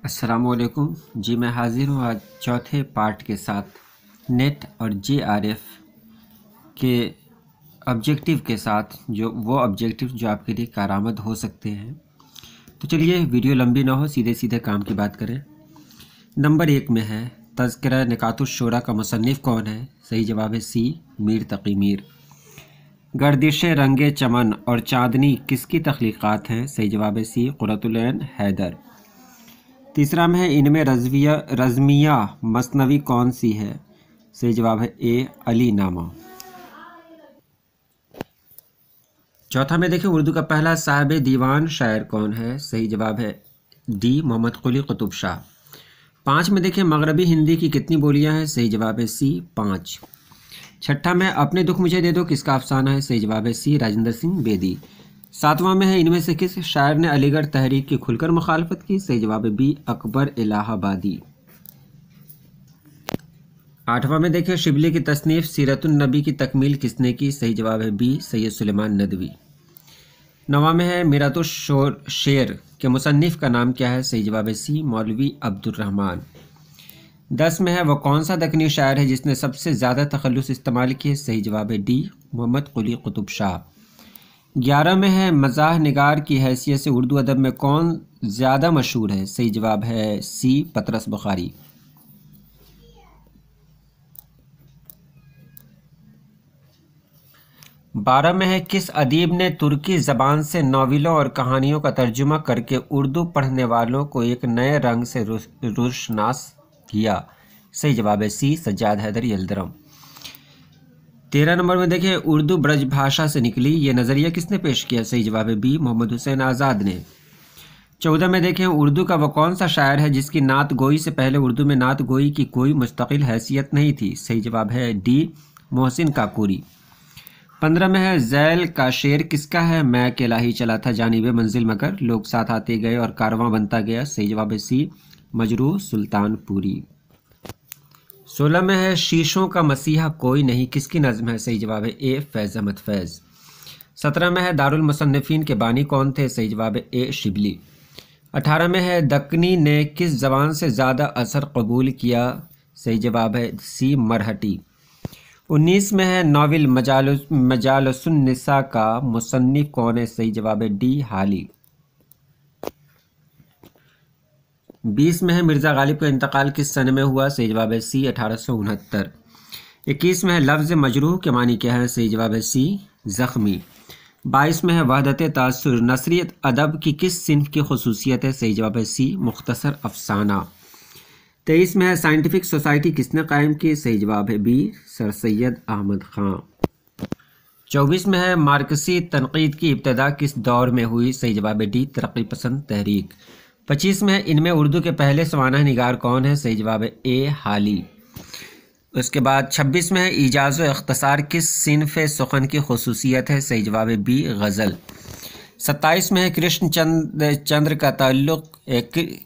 अस्सलामुअलैकुम जी। मैं हाज़िर हूँ आज चौथे पार्ट के साथ नेट और जेआरएफ के ऑब्जेक्टिव के साथ, जो वो ऑब्जेक्टिव जो आपके लिए कारआमद हो सकते हैं। तो चलिए वीडियो लंबी ना हो, सीधे सीधे काम की बात करें। नंबर 1 में है तज़किरा निकातुश्शोरा का मुसन्निफ़ कौन है? सही जवाब है सी, मीर तक़ी मीर। गर्दिश रंगे चमन और चांदनी किसकी तख्लीक़ात हैं? सही जवाब है सी, क़ुर्रतुल ऐन हैदर। तीसरा में है इनमें रज़मिया मसनवी कौन सी है? सही जवाब है ए, अली नामा। चौथा में देखें उर्दू का पहला साहिब दीवान शायर कौन है? सही जवाब है डी, मोहम्मद कुली कुतुब शाह। 5 में देखें मगरबी हिंदी की कितनी बोलियां हैं? सही जवाब है सी, 5। छठा में अपने दुख मुझे दे दो किसका अफसाना है? सही जवाब है सी, राजेंद्र सिंह बेदी। 7वां में है इनमें से किस शायर ने अलीगढ़ तहरीक की खुलकर मुखालफत की? सही जवाब है बी, अकबर इलाहाबादी। 8वां में देखें शिबली की तसनीफ़ सीरतुन नबी की तकमील किसने की? सही जवाब है बी, सैयद सुलेमान नदवी। 9वां में है मिरातुश शेर के मुसन्निफ़ का नाम क्या है? सही जवाब है सी, मौलवी अब्दुर्रहमान। 10 में है वह कौन सा दक्कनी शायर है जिसने सबसे ज़्यादा तखल्लुस इस्तेमाल किए? सही जवाब है डी, मोहम्मद कुली कुतुब शाह। 11 में है मज़ाह निगार की हैसियत से उर्दू अदब में कौन ज़्यादा मशहूर है? सही जवाब है सी, पतरस बुखारी। 12 में है किस अदीब ने तुर्की ज़बान से नावलों और कहानियों का तर्जुमा करके उर्दू पढ़ने वालों को एक नए रंग से रोशनास किया? सही जवाब है सी, सज्जाद हैदर यल्दरम। 13 नंबर में देखिए उर्दू ब्रज भाषा से निकली ये नज़रिया किसने पेश किया? सही जवाब है बी, मोहम्मद हुसैन आज़ाद ने। 14 में देखें उर्दू का वह कौन सा शायर है जिसकी नात गोई से पहले उर्दू में नात गोई की कोई मुस्तकिल हैसियत नहीं थी? सही जवाब है डी, मोहसिन काकूरी। 15 में है ज़ैल का शेर किसका है? मैं अकेला ही चला था जानिबे मंजिल मगर लोग साथ आते गए और कारवां बनता गया? सही जवाब है सी, मजरूह सुल्तानपुरी। 16 में है शीशों का मसीहा कोई नहीं किसकी नज़्म है? सही जवाब है ए, फैज़ अहमद फैज़। 17 में है दारुल मुसन्निफ़ीन के बानी कौन थे? सही जवाब है ए, शिबली। 18 में है दक्कनी ने किस ज़बान से ज़्यादा असर कबूल किया? सही जवाब है सी, मरहटी। 19 में है नावल मजालसुन्निसा का मुसन्निफ़ कौन है? सही जवाब है डी, हाली। 20 में है मिर्ज़ा गालिब का इंतकाल किस सन में हुआ? सही जवाब है सी, 1869। 21 में है लफ्ज़ मजरूह के मानी क्या है? सही जवाब है सी, ज़ख्मी। 22 में है वहदत तासुर नसरियत अदब की किस सिन्फ की खसूसियत है? सही जवाब है सी, मुख्तसर अफसाना। 23 में है साइंटिफिक सोसाइटी किसने कायम की? सही जवाब है बी, सर सैयद अहमद ख़ान। 24 में है मार्क्सी तनकीद की इब्तदा किस दौर में हुई? सही जवाब है डी, तरक्की पसंद तहरीक। 25 में है इनमें उर्दू के पहले सवाना निगार कौन है? सही जवाब है ए, हाली। उसके बाद 26 में है इजाज़ व इख्तसार किस सिन्फ़ सुखन की खसूसियत है? सही जवाब है बी, गज़ल। 27 में है कृष्णचंद्र का ताल्लुक़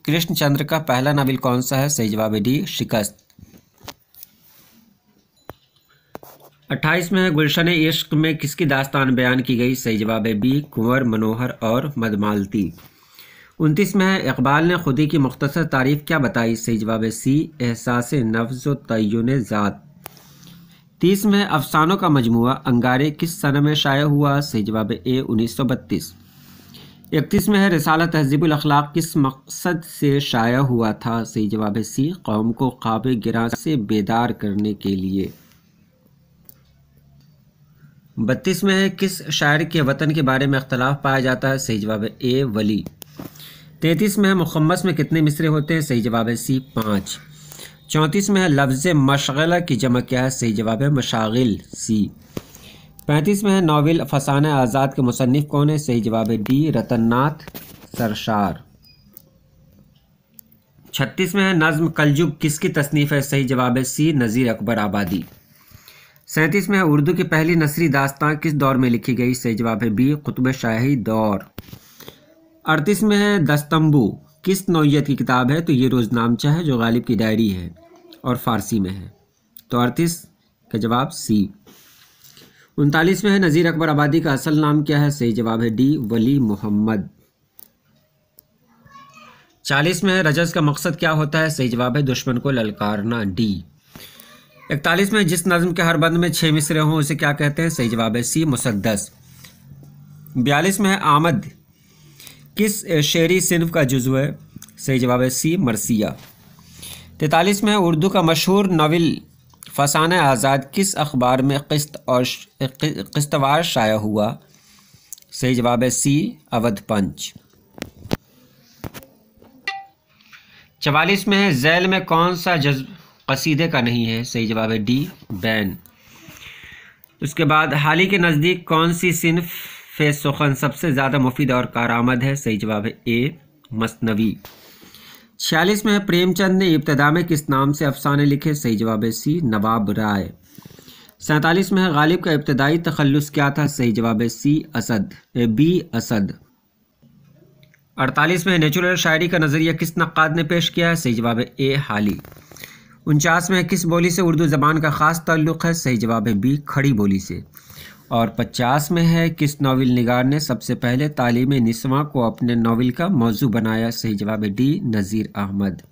कृष्णचंद्र का पहला नावल कौन सा है? सही जवाब है डी, शिकस्त। 28 में है गुलशन इश्क में किसकी दास्तान बयान की गई? सही जवाब है बी, कुंवर मनोहर और मदमालती। 29 में है इकबाल ने खुदी की मुख्तसर तारीफ़ क्या बताई? सही जवाब है सी, एहसास नफ्ज़ व तय्युन ज़ात। 30 में है अफसानों का मजमुआ अंगारे किस सन में शाया हुआ? सही जवाब है ए, 1932। 31 में है रिसाला तहज़ीबुल अखलाक किस मकसद से शाया हुआ था? सही जवाब है सी, कौम को ख्वाब गिरां से बेदार करने के लिए। 32 में है किस शायर के वतन के बारे में इख्तलाफ पाया जाता है? सही जवाब है ए, वली। 33 में है मुखम्मस में कितने मिसरे होते हैं? सही जवाब है सी, 5। 34 में है लफ्ज़ मशगला की जमा क्या है? सही जवाब है मशागिल, सी। 35 में है नावल फसाना आज़ाद के मुसन्निफ़ कौन है? सही जवाब है डी, रतननाथ सरशार। 36 में है नज़्म कलजुग किसकी तसनीफ़ है? सही जवाब है सी, नज़ीर अकबर आबादी। 37 में है उर्दू की पहली नसरी दास्तां किस दौर में लिखी गई? सही जवाब है बी, कुतुब शाही दौर। 38 में है दस्तंबू किस नौइयत की किताब है? तो ये रोज़नामचा है जो गालिब की डायरी है और फ़ारसी में है, तो 38 का जवाब सी। 39 में है नज़ीर अकबर आबादी का असल नाम क्या है? सही जवाब है डी, वली मोहम्मद। 40 में है रजस का मकसद क्या होता है? सही जवाब है दुश्मन को ललकारना, डी। 41 में जिस नज्म के हर बंद में 6 मिसरे हों उसे क्या कहते हैं? सही जवाब है सी, मुसद्दस। 42 में है आमद किस शेरी सिन्फ का जुज़्व है? सही जवाब है सी, मरसिया। 43 में है उर्दू का मशहूर नावल फसाना आज़ाद किस अखबार में किस्तवार शाया हुआ? सही जवाब है सी, अवध पंच। 44 में है ज़ैल में कौन सा जज्ब कसीदे का नहीं है? सही जवाब है डी, बैन। उसके बाद हाली के नज़दीक कौन सी सिन्फ सुखन सबसे ज़्यादा मुफीद और कारआमद है? सही जवाब है ए, मसनवी। 46 में है प्रेमचंद ने इब्तदा में किस नाम से अफसाने लिखे? सही जवाब है सी, नवाब राय। 47 में है गालिब का इब्तदाई तखल्लुस क्या था? सही जवाब है सी, असद, बी, असद। 48 में है नेचुरल शायरी का नज़रिया किस नक्काद ने पेश किया है? सही जवाब है ए, हाली। 49 में है किस बोली से उर्दू ज़बान का ख़ास ताल्लुक़ है? सही जवाब है बी, खड़ी बोली से। और 50 में है किस नावल निगार ने सबसे पहले तालीम निस्वां को अपने नावल का मौजू बनाया? सही जवाब है डी, नज़ीर अहमद।